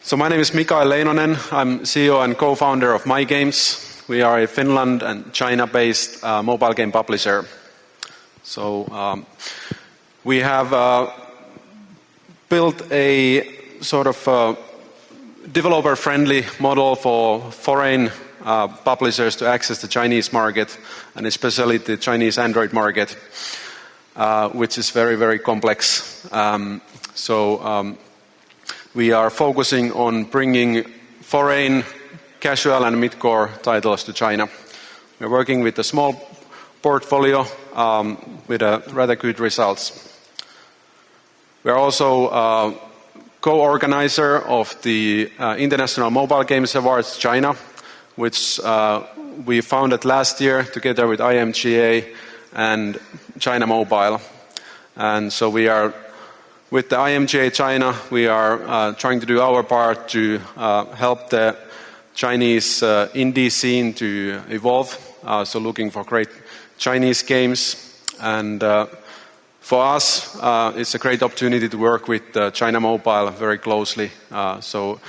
So my name is Mikael Leinonen. I'm CEO and co-founder of MyGamez. We are a Finland and China-based mobile game publisher. So we have built a sort of developer-friendly model for foreign publishers to access the Chinese market, and especially the Chinese Android market, which is very, very complex. We are focusing on bringing foreign, casual and mid-core titles to China. We're working with a small portfolio with rather good results. We're also co-organizer of the International Mobile Games Awards China, which we founded last year together with IMGA and China Mobile. And so we are, with the IMGA China, we are trying to do our part to help the Chinese indie scene to evolve, so looking for great Chinese games. And for us, it's a great opportunity to work with China Mobile very closely. The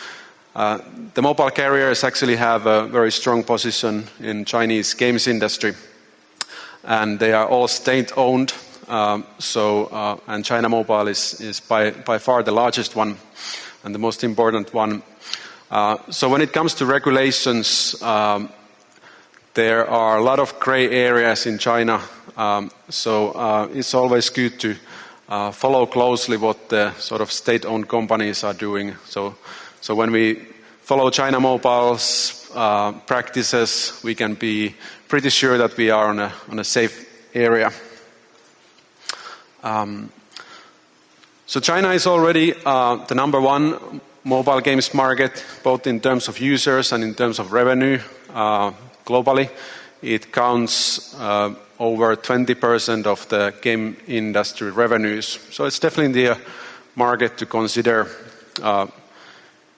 mobile carriers actually have a very strong position in Chinese games industry, and they are all state-owned. And China Mobile is by far the largest one and the most important one. So when it comes to regulations, there are a lot of gray areas in China. It's always good to follow closely what the sort of state-owned companies are doing. So when we follow China Mobile's practices, we can be pretty sure that we are on a safe area. So China is already the number one mobile games market, both in terms of users and in terms of revenue globally. It counts over 20% of the game industry revenues. So it's definitely a market to consider.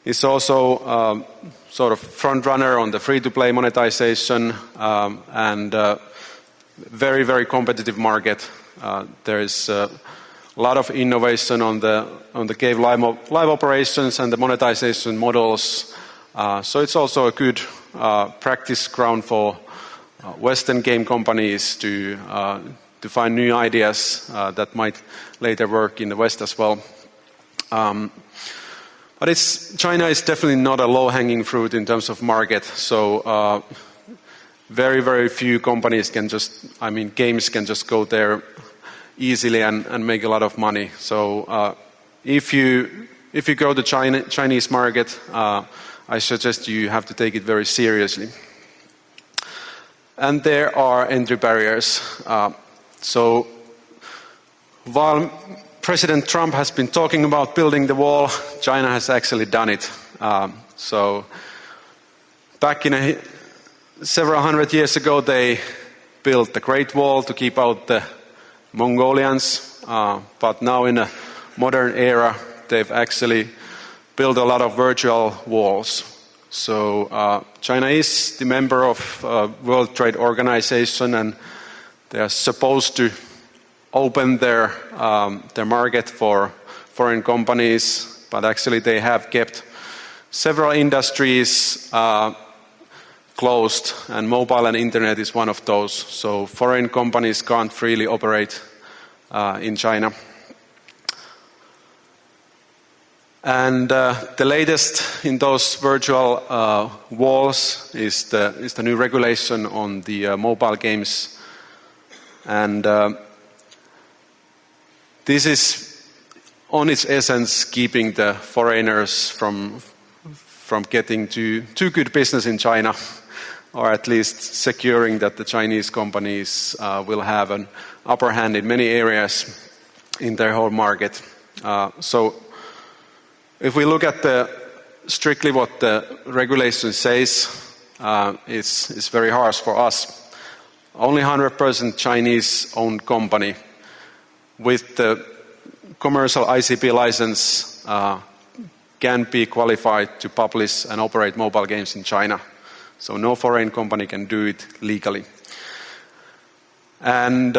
It's also sort of front runner on the free-to-play monetization and very, very competitive market. There is a lot of innovation on the game live operations and the monetization models. So it's also a good practice ground for Western game companies to find new ideas that might later work in the West as well. But China is definitely not a low-hanging fruit in terms of market. So very, very few companies games can just go there easily and make a lot of money. So if you go to Chinese market, I suggest you have to take it very seriously. And there are entry barriers. So while President Trump has been talking about building the wall, China has actually done it. So back in several hundred years ago, they built the Great Wall to keep out the Mongolians. But now in a modern era, they've actually built a lot of virtual walls. So China is the member of World Trade Organization, and they are supposed to open their market for foreign companies, but actually they have kept several industries closed, and mobile and internet is one of those. So foreign companies can't freely operate in China. And the latest in those virtual walls is the new regulation on the mobile games. And this is, on its essence, keeping the foreigners from getting too good business in China, or at least securing that the Chinese companies will have an upper hand in many areas in their whole market. So if we look at strictly what the regulation says, it's very harsh for us. Only 100% Chinese-owned company with the commercial ICP license can be qualified to publish and operate mobile games in China. So no foreign company can do it legally. And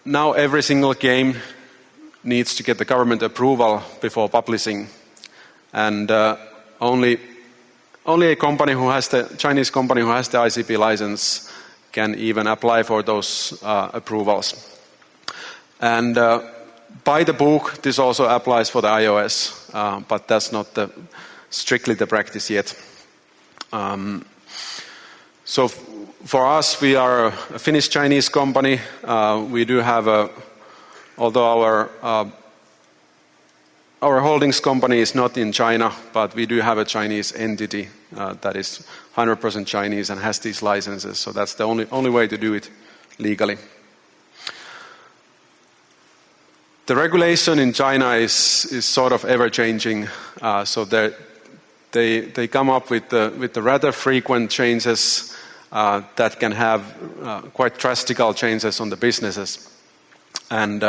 now every single game needs to get the government approval before publishing. And only a company who has the Chinese company who has the ICP license can even apply for those approvals. And by the book, this also applies for the iOS, but that's not strictly the practice yet. So for us, we are a Finnish-Chinese company. We do have although our holdings company is not in China, but we do have a Chinese entity that is 100% Chinese and has these licenses. So that's the only way to do it legally. The regulation in China is sort of ever-changing. So they come up with the rather frequent changes that can have quite drastic changes on the businesses. And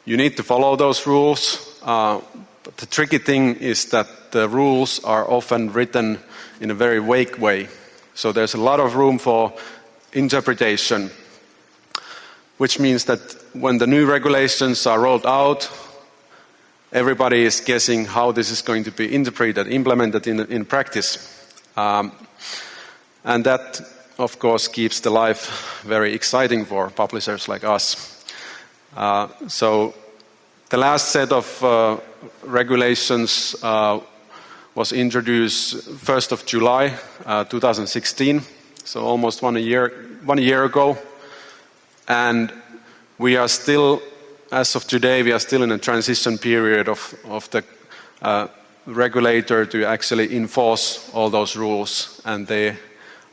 you need to follow those rules. But the tricky thing is that the rules are often written in a very vague way. So there's a lot of room for interpretation, which means that when the new regulations are rolled out, everybody is guessing how this is going to be interpreted, implemented in practice. And that, of course, keeps the life very exciting for publishers like us. So the last set of regulations was introduced 1st of July 2016, so almost 1 year ago. And we are still, as of today, we are still in a transition period of the regulator to actually enforce all those rules. And they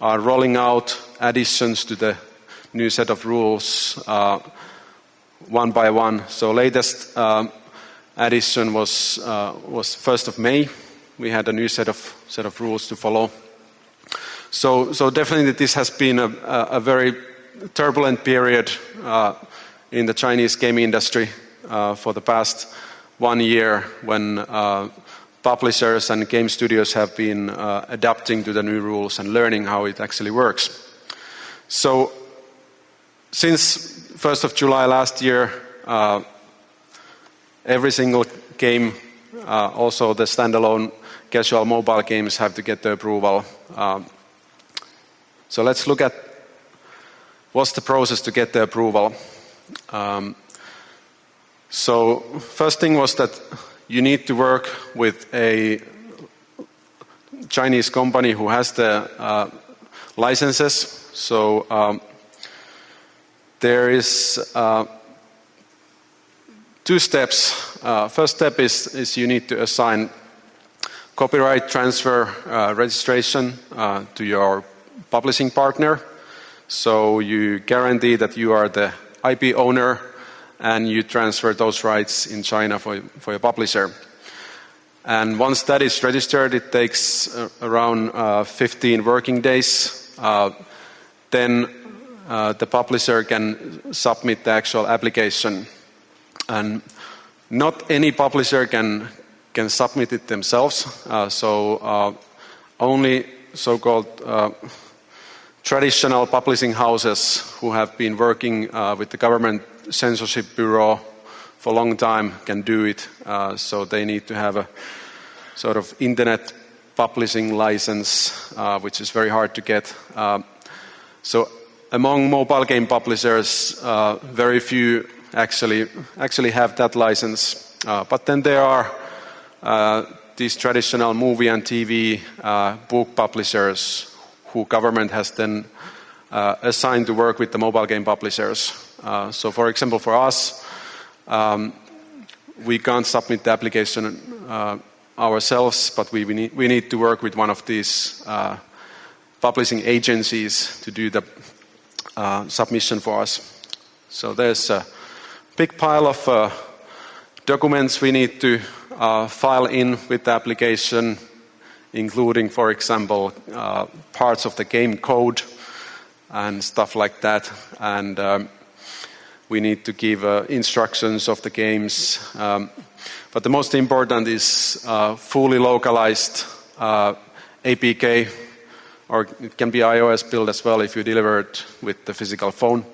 are rolling out additions to the new set of rules one by one. So latest addition was 1st of May. We had a new set of rules to follow. So definitely this has been a very turbulent period in the Chinese gaming industry for the past 1 year, when publishers and game studios have been adapting to the new rules and learning how it actually works. So since 1st of July last year, every single game, also the standalone casual mobile games, have to get the approval. So let's look at what's the process to get the approval. So first thing was that you need to work with a Chinese company who has the licenses. So there is 2 steps. First step is you need to assign copyright transfer registration to your publishing partner. So you guarantee that you are the IP owner and you transfer those rights in China for your publisher. And once that is registered, it takes around 15 working days. Then the publisher can submit the actual application. And not any publisher can submit it themselves. So only so-called traditional publishing houses who have been working with the government censorship bureau for a long time can do it. So they need to have a sort of internet publishing license, which is very hard to get. So among mobile game publishers, very few actually have that license. But then there are these traditional movie and TV book publishers who government has then assigned to work with the mobile game publishers. So for example, for us, we can't submit the application ourselves, but we need to work with one of these publishing agencies to do the submission for us. So there's a big pile of documents we need to file in with the application, including, for example, parts of the game code and stuff like that. And we need to give instructions of the games. But the most important is fully localized APK, or it can be iOS build as well if you deliver it with the physical phone.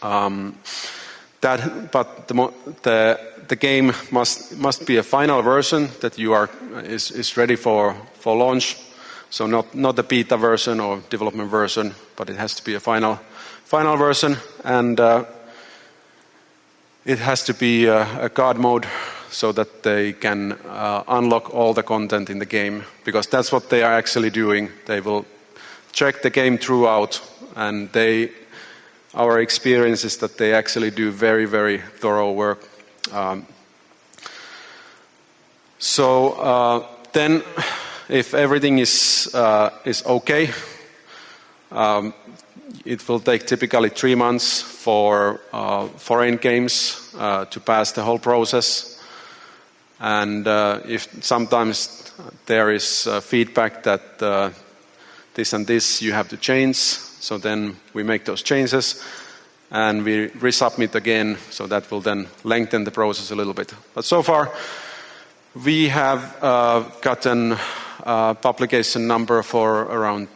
But the the game must be a final version that is ready for launch. So not the beta version or development version, but it has to be a final version, and it has to be a God mode so that they can unlock all the content in the game, because that's what they are actually doing. They will check the game throughout, and our experience is that they actually do very, very thorough work. Then, if everything is okay, it will take typically 3 months for foreign games to pass the whole process. And if sometimes there is feedback that this and this you have to change, so then we make those changes and we resubmit again, so that will then lengthen the process a little bit. But so far we have gotten publication number for around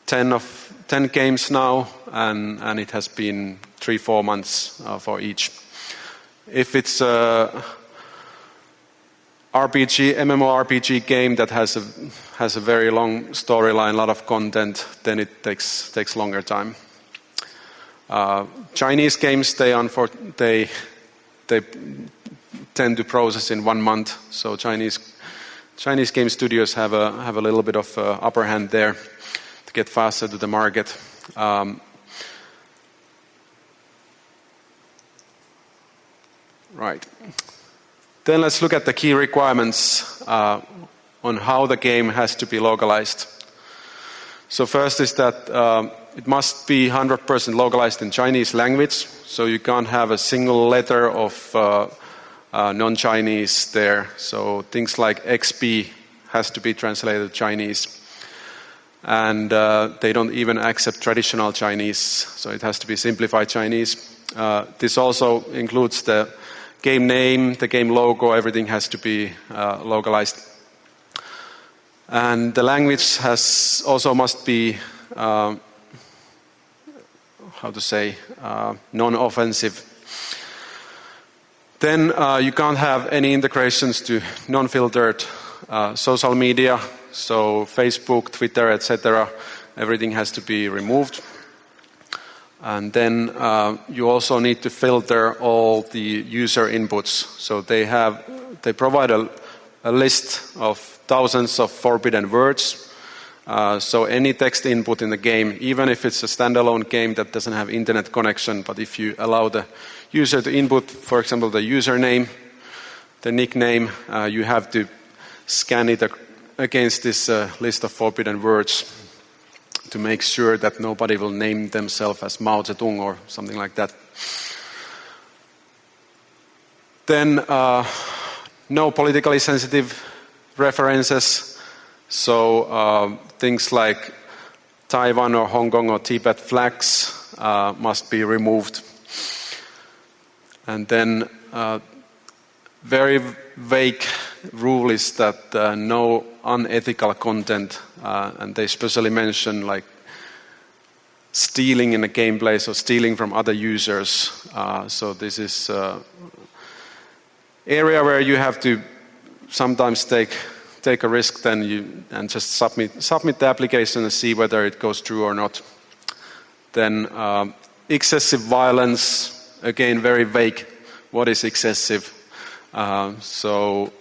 10 games now, and it has been 3-4 months for each. If it's a MMORPG game that has a very long storyline, a lot of content, then it takes longer time. Chinese games, they tend to process in 1 month, so Chinese game studios have a little bit of upper hand there to get faster to the market. Right. Then let's look at the key requirements on how the game has to be localized. So first is that it must be 100% localized in Chinese language, so you can't have a single letter of non-Chinese there. So things like XP has to be translated to Chinese. And they don't even accept traditional Chinese, so it has to be simplified Chinese. This also includes the game name, the game logo, everything has to be localized. And the language also must be, non-offensive. Then you can't have any integrations to non-filtered social media, so Facebook, Twitter, etc. Everything has to be removed. And then you also need to filter all the user inputs. So they provide a list of thousands of forbidden words. So any text input in the game, even if it's a standalone game that doesn't have internet connection, but if you allow the user to input, for example, the username, the nickname, you have to scan it against this list of forbidden words to make sure that nobody will name themselves as Mao Zedong or something like that. Then no politically sensitive references, so things like Taiwan or Hong Kong or Tibet flags must be removed. And then very vague rule is that no unethical content, and they specially mention like stealing in a gameplay, so stealing from other users. So this is area where you have to sometimes take a risk and just submit the application and see whether it goes through or not. Then excessive violence, again very vague. What is excessive? So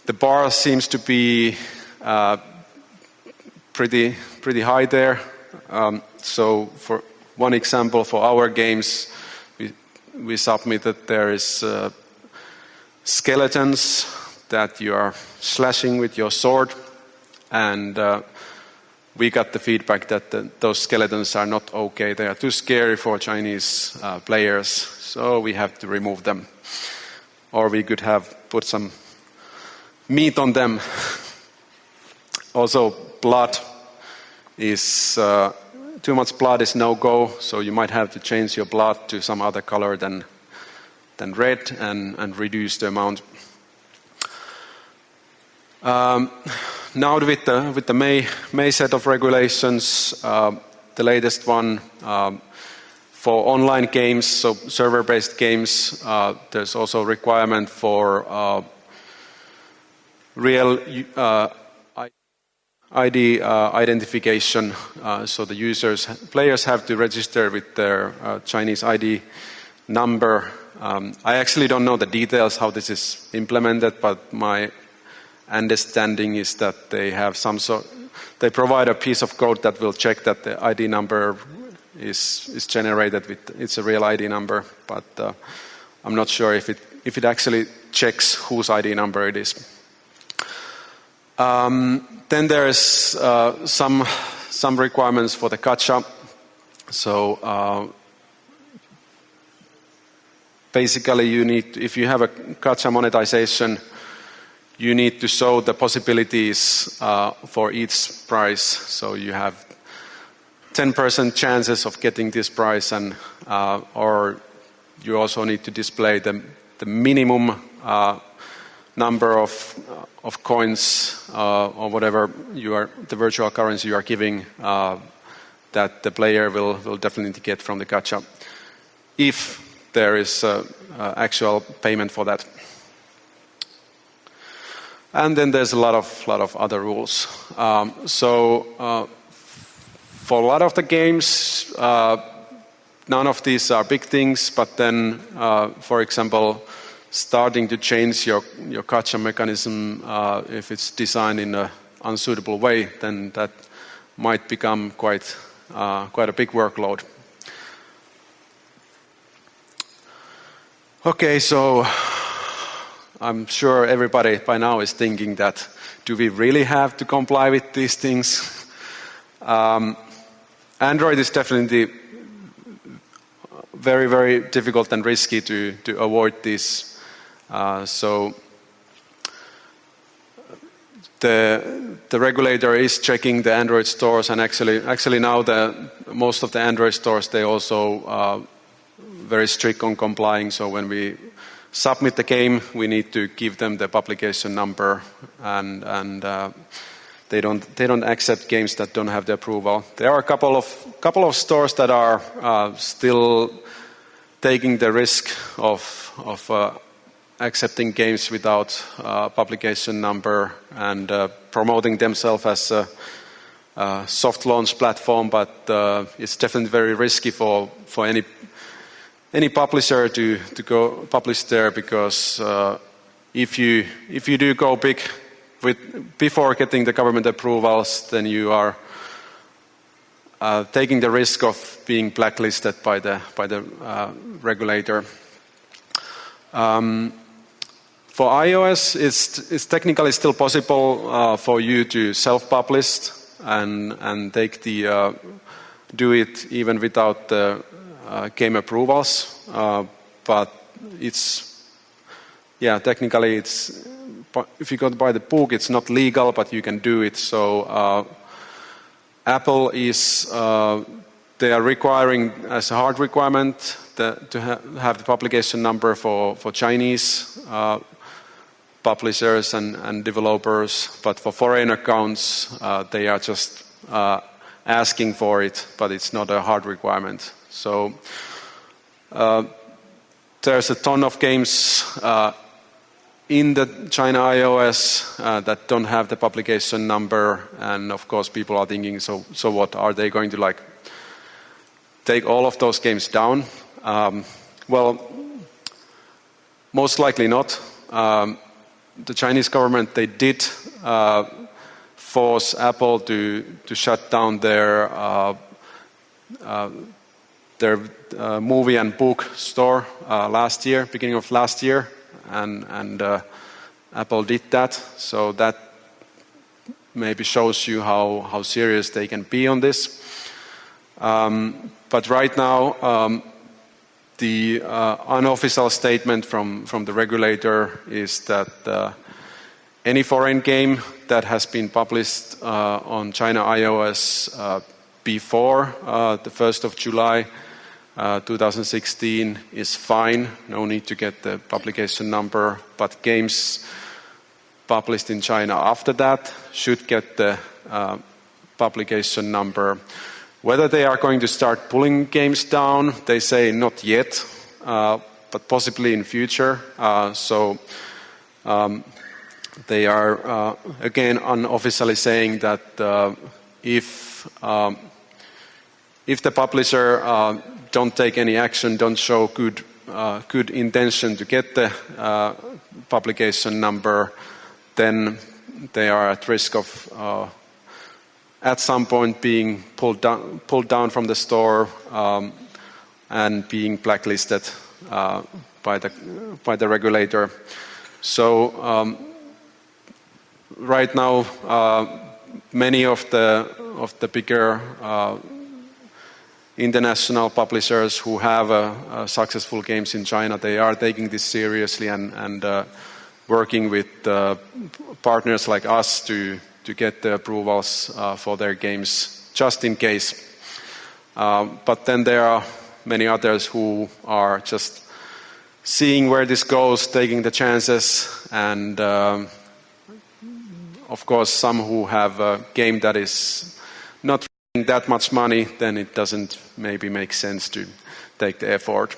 the bar seems to be pretty high there. So for one example, for our games, we submitted there is skeletons that you are slashing with your sword, and we got the feedback that those skeletons are not okay. They are too scary for Chinese players, so we have to remove them. Or we could have put some meat on them. Also, blood is too much blood is no-go, so you might have to change your blood to some other color than red and reduce the amount. Now with the May set of regulations, the latest one, For online games, so server-based games, there's also a requirement for real ID identification. So the players have to register with their Chinese ID number. I actually don't know the details how this is implemented, but my understanding is that they have they provide a piece of code that will check that the ID number is generated with it's a real ID number, but I'm not sure if it actually checks whose ID number it is. Then there's some requirements for the gacha. So basically, if you have a gacha monetization, you need to show the possibilities for each prize. So you have 10% chances of getting this prize, and or you also need to display the minimum number of coins or whatever the virtual currency you are giving that the player will definitely get from the gacha, if there is actual payment for that. And then there's a lot of other rules. For a lot of the games, none of these are big things, but then, for example, starting to change your gacha mechanism, if it's designed in an unsuitable way, then that might become quite a big workload. Okay, so I'm sure everybody by now is thinking that, do we really have to comply with these things? Android is definitely very, very difficult and risky to avoid this. So the regulator is checking the Android stores, and actually now most of the Android stores, they also very strict on complying. So when we submit the game, we need to give them the publication number, and they don't accept games that don't have the approval. There are a couple of stores that are still taking the risk of accepting games without publication number and promoting themselves as a soft launch platform, but it's definitely very risky for any publisher to go publish there, because if you do go big before getting the government approvals, then you are taking the risk of being blacklisted by the regulator. For iOS, it's technically still possible for you to self-publish and do it even without the game approvals, but technically if you go to buy the book, it's not legal, but you can do it. So Apple they are requiring as a hard requirement to have the publication number for Chinese publishers and developers, but for foreign accounts, they are just asking for it, but it's not a hard requirement. So there's a ton of games in the China iOS that don't have the publication number, and of course people are thinking, so what, are they going to take all of those games down? Well, most likely not. The Chinese government, they did force Apple to shut down their movie and book store beginning of last year, and Apple did that. So that maybe shows you how serious they can be on this. But right now, the unofficial statement from the regulator is that any foreign game that has been published on China iOS before the 1st of July 2016 is fine, no need to get the publication number, but games published in China after that should get the publication number. Whether they are going to start pulling games down, they say not yet, but possibly in future. They are again unofficially saying that if the publisher don't take any action, don't show good intention to get the publication number, then they are at risk of at some point being pulled down from the store and being blacklisted by the regulator. So right now, many of the bigger international publishers who have successful games in China, they are taking this seriously and working with partners like us to get the approvals for their games, just in case. But then there are many others who are just seeing where this goes, taking the chances, and of course some who have a game that is not making that much money, then it doesn't maybe make sense to take the effort.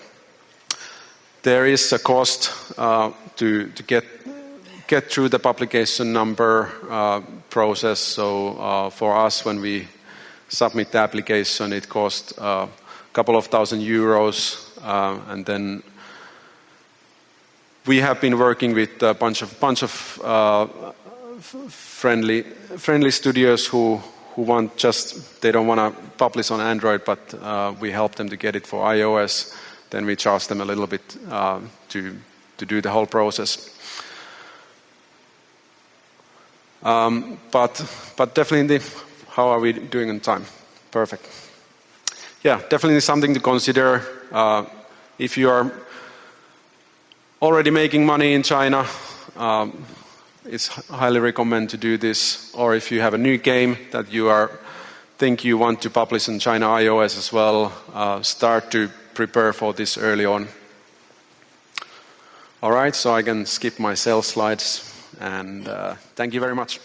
There is a cost to get through the publication number process. So for us, when we submit the application, it costs a couple of €1,000, and then we have been working with a bunch of friendly studios who want they don't want to publish on Android, but we help them to get it for iOS. Then we charge them a little bit to do the whole process. But definitely, how are we doing on time? Perfect. Yeah, definitely something to consider. If you are already making money in China, it's highly recommend to do this. Or if you have a new game that you think you want to publish in China iOS as well, start to prepare for this early on. All right, so I can skip my sales slides, and thank you very much.